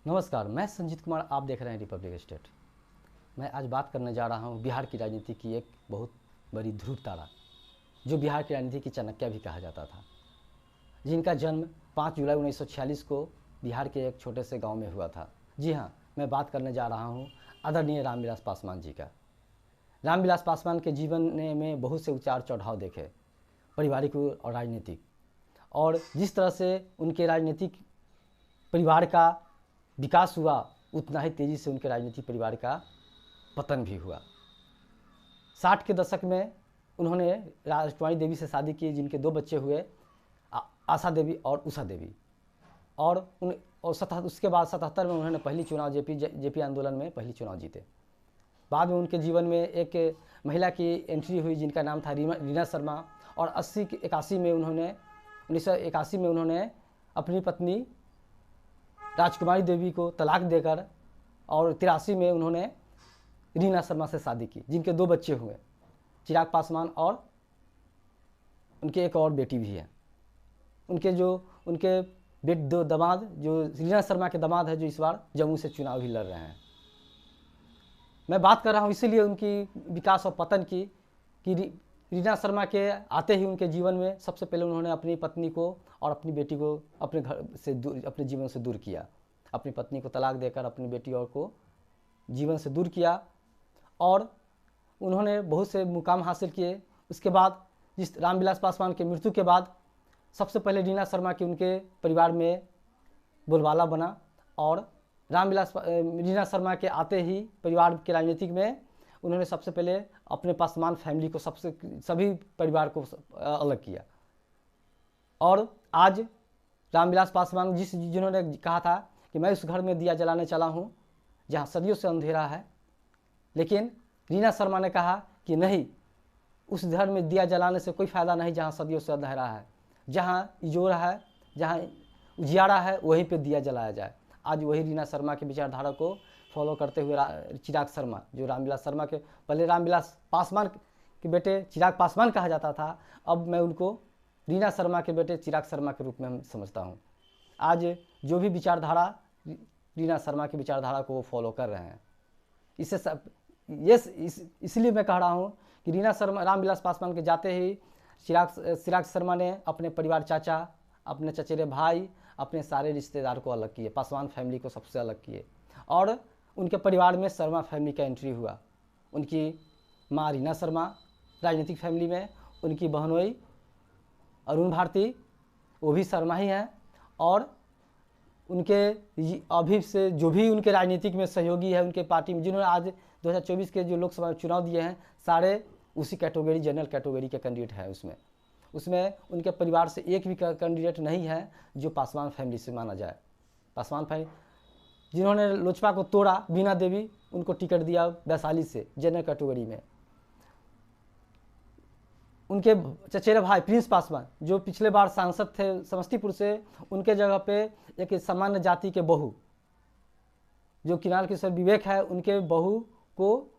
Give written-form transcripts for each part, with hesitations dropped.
नमस्कार, मैं संजीत कुमार, आप देख रहे हैं रिपब्लिक स्टेट। मैं आज बात करने जा रहा हूँ बिहार की राजनीति की एक बहुत बड़ी ध्रुव तारा, जो बिहार की राजनीति की चाणक्य भी कहा जाता था, जिनका जन्म 5 जुलाई 1946 को बिहार के एक छोटे से गांव में हुआ था। जी हाँ, मैं बात करने जा रहा हूँ आदरणीय रामविलास पासवान जी का। रामविलास पासवान के जीवन में बहुत से उतार चढ़ाव देखे, पारिवारिक और राजनीतिक, और जिस तरह से उनके राजनीतिक परिवार का विकास हुआ, उतना ही तेज़ी से उनके राजनीतिक परिवार का पतन भी हुआ। 60 के दशक में उन्होंने राजकुमारी देवी से शादी की, जिनके 2 बच्चे हुए, आशा देवी और उषा देवी। और उसके बाद 77 में उन्होंने पहली चुनाव जेपी आंदोलन में पहली चुनाव जीते। बाद में उनके जीवन में एक महिला की एंट्री हुई, जिनका नाम था रीना शर्मा, और 1981 में उन्होंने अपनी पत्नी राजकुमारी देवी को तलाक देकर, और 83 में उन्होंने रीना शर्मा से शादी की, जिनके 2 बच्चे हुए, चिराग पासवान, और उनके एक और बेटी भी है। उनके दो दामाद, जो रीना शर्मा के दामाद है, जो इस बार जम्मू से चुनाव भी लड़ रहे हैं। मैं बात कर रहा हूँ इसीलिए उनकी विकास और पतन की, कि रीना शर्मा के आते ही उनके जीवन में सबसे पहले उन्होंने अपनी पत्नी को और अपनी बेटी को अपने घर से अपने जीवन से दूर किया। अपनी पत्नी को तलाक देकर अपनी बेटी और को जीवन से दूर किया, और उन्होंने बहुत से मुकाम हासिल किए। उसके बाद जिस रामविलास पासवान की मृत्यु के बाद सबसे पहले रीना शर्मा की उनके परिवार में बोलबाला बना, और रीना शर्मा के आते ही परिवार के राजनीतिक में उन्होंने सबसे पहले अपने पासवान फैमिली को सभी परिवार को अलग किया। और आज रामविलास पासवान जिन्होंने कहा था कि मैं उस घर में दिया जलाने चला हूँ जहाँ सदियों से अंधेरा है, लेकिन रीना शर्मा ने कहा कि नहीं, उस घर में दिया जलाने से कोई फ़ायदा नहीं जहाँ सदियों से अंधेरा है। जहाँ इजोरा है, जहाँ उजियारा है, वहीं पे दिया जलाया जाए। आज वही रीना शर्मा के विचारधारा को फॉलो करते हुए चिराग शर्मा, जो रामविलास शर्मा के पहले रामविलास पासवान के बेटे चिराग पासवान कहा जाता था, अब मैं उनको रीना शर्मा के बेटे चिराग शर्मा के रूप में हम समझता हूँ। आज जो भी विचारधारा रीना शर्मा की विचारधारा को वो फॉलो कर रहे हैं। इसलिए मैं कह रहा हूँ कि रामविलास पासवान के जाते ही चिराग शर्मा ने अपने परिवार, चाचा, अपने चचेरे भाई, अपने सारे रिश्तेदार को अलग किए, पासवान फैमिली को सबसे अलग किए, और उनके परिवार में शर्मा फैमिली का एंट्री हुआ। उनकी माँ रीना शर्मा राजनीतिक फैमिली में, उनकी बहनोई अरुण भारती, वो भी शर्मा ही हैं, और उनके अभी से जो भी उनके राजनीतिक में सहयोगी है उनके पार्टी में, जिन्होंने आज 2024 के जो लोकसभा चुनाव दिए हैं, सारे उसी कैटेगरी, जनरल कैटेगरी के कैंडिडेट हैं। उसमें उनके परिवार से एक भी कैंडिडेट नहीं है जो पासवान फैमिली से माना जाए। पासवान फैमिली जिन्होंने लोजपा को तोड़ा, बीना देवी, उनको टिकट दिया वैशाली से जनरल कैटेगरी में। उनके चचेरे भाई प्रिंस पासवान, जो पिछले बार सांसद थे समस्तीपुर से, उनके जगह पे एक सामान्य जाति के बहू, जो किनाल किशोर विवेक है, उनके बहू को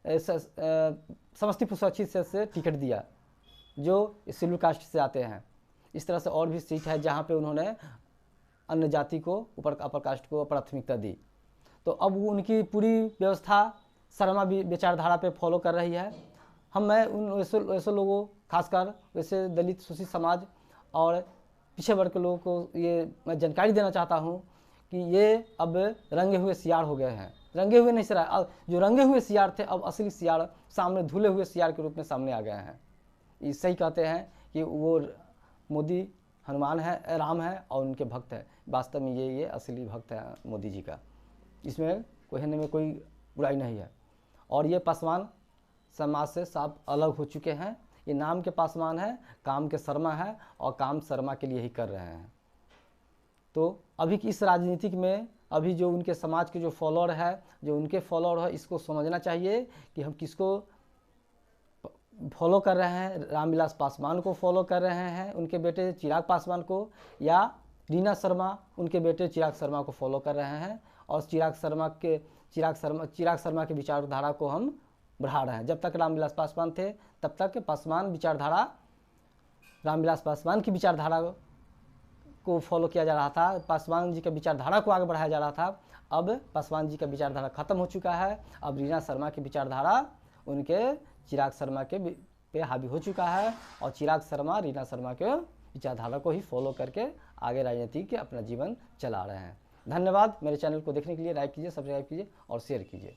समस्तीपुर सुरक्षित से टिकट दिया, जो शेड्यूल कास्ट से आते हैं। इस तरह से और भी सीट है जहाँ पे उन्होंने अन्य जाति को, अपर कास्ट को प्राथमिकता दी। तो अब उनकी पूरी व्यवस्था शर्मा विचारधारा पे फॉलो कर रही है। मैं उन वैसे लोगों, खासकर वैसे दलित, शोषित समाज और पिछड़े वर्ग के लोगों को ये मैं जानकारी देना चाहता हूँ कि ये अब रंगे हुए सियार हो गए हैं। रंगे हुए नहीं सियार, जो रंगे हुए सियार थे, अब असली सियार सामने, धुले हुए सियार के रूप में सामने आ गए हैं। सही कहते हैं कि वो मोदी हनुमान है, राम है, और उनके भक्त है। वास्तव में ये असली भक्त है मोदी जी का। इसमें कहने में कोई बुराई नहीं है। और ये पासवान समाज से साफ अलग हो चुके हैं। ये नाम के पासवान है, काम के शर्मा है, और काम शर्मा के लिए ही कर रहे हैं। तो अभी की इस राजनीतिक में अभी जो उनके समाज के जो फॉलोअर है, जो उनके फॉलोअर है, इसको समझना चाहिए कि हम किसको फॉलो कर रहे हैं। रामविलास पासवान को फॉलो कर रहे हैं, उनके बेटे चिराग पासवान को, या रीना शर्मा उनके बेटे चिराग शर्मा को फॉलो कर रहे हैं। और चिराग शर्मा के विचारधारा को हम बढ़ा रहे हैं। जब तक रामविलास पासवान थे तब तक पासवान विचारधारा, रामविलास पासवान की विचारधारा को फॉलो किया जा रहा था, पासवान जी के विचारधारा को आगे बढ़ाया जा रहा था। अब पासवान जी का विचारधारा खत्म हो चुका है। अब रीना शर्मा की विचारधारा उनके चिराग शर्मा के पे हावी हो चुका है और चिराग शर्मा रीना शर्मा के विचारधारा को ही फॉलो करके आगे राजनीति के अपना जीवन चला रहे हैं। धन्यवाद मेरे चैनल को देखने के लिए। लाइक कीजिए, सब्सक्राइब कीजिए और शेयर कीजिए।